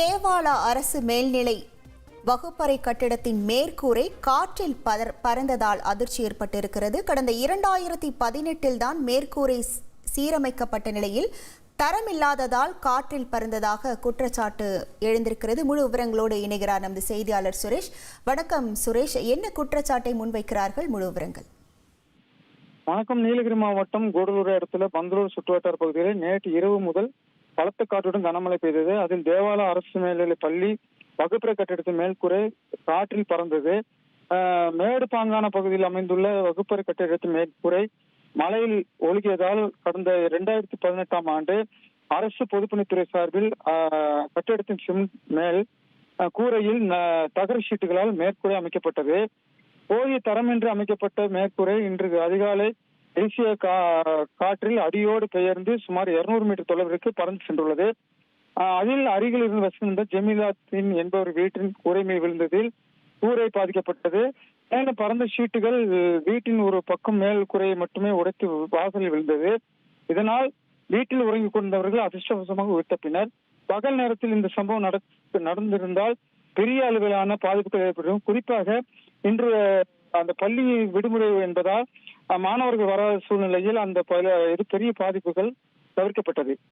தேவாலா அரசு மேல்நிலை வகுப்பறை கட்டிடத்தின் மேற்கூரை காற்றில் பறந்ததால் அதிர்ச்சி ஏற்பட்டிருக்கிறது. கடந்த 2018 தான் மேற்கூரை சீரமைக்கப்பட்ட நிலையில் தரமில்லாததால் காற்றில் பறந்ததாக குற்றச்சாட்டு எழுந்திருக்கிறது. முழு விவரங்களோடு இணைகிறார் நமது செய்தியாளர் சுரேஷ். வணக்கம் சுரேஷ், என்ன குற்றச்சாட்டை முன்வைக்கிறார்கள்? முழு விவரங்கள். வணக்கம். நீலகிரி மாவட்டம் கூடலூர் இடத்துல பந்தலூர் சுற்றுவட்டார பகுதியில் நேற்று இரவு முதல் பலத்த காற்றுடன் கனமழை பெய்தது. அதில் தேவாலா அரசு மேல்நிலை பள்ளி வகுப்பறை கட்டிடத்தின் மேல்கூரை காற்றில் பறந்தது. மேடு பாங்கான பகுதியில் அமைந்துள்ள வகுப்பறை கட்டிடத்தின் மேற்கூரை மழையில் ஒழுகியதால் கடந்த 2018ஆம் ஆண்டு அரசு பொதுப்பணித்துறை சார்பில் கட்டிடத்தின் சிமெண்ட் மேல் கூரையில் தகர ஷீட்டுகளால் மேற்கூரை அமைக்கப்பட்டது. போதிய தரமின்றி அமைக்கப்பட்ட மேற்கூரை இன்று அதிகாலை தேசிய காற்றில் அடியோடு பெயர்ந்து சுமார் 200 மீட்டர் தொலைவிற்கு பறந்து சென்றுள்ளது. அதில் அருகில் இருந்து வசிக்கின்ற ஜெமிலாத்தின் என்பவர் வீட்டின் கூரை மீது விழுந்ததில் கூரை பாதிக்கப்பட்டது. மேலும் பறந்த ஷீட்டுகள் வீட்டின் ஒரு பக்கம் மேல் கூரையை மட்டுமே உடைத்து வாசலில் விழுந்தது. இதனால் வீட்டில் உறங்கிக் கொண்டவர்கள் அதிர்ஷ்டவசமாக உயிர் தப்பினர். பகல் நேரத்தில் இந்த சம்பவம் நடந்திருந்தால் பெரிய அளவிலான பாதிப்புகள் ஏற்படும். குறிப்பாக இன்று அந்த பள்ளி விடுமுறை என்பதால் மாணவர்கள் வராத சூழ்நிலையில் அந்த பெரிய பாதிப்புகள் தவிர்க்கப்பட்டது.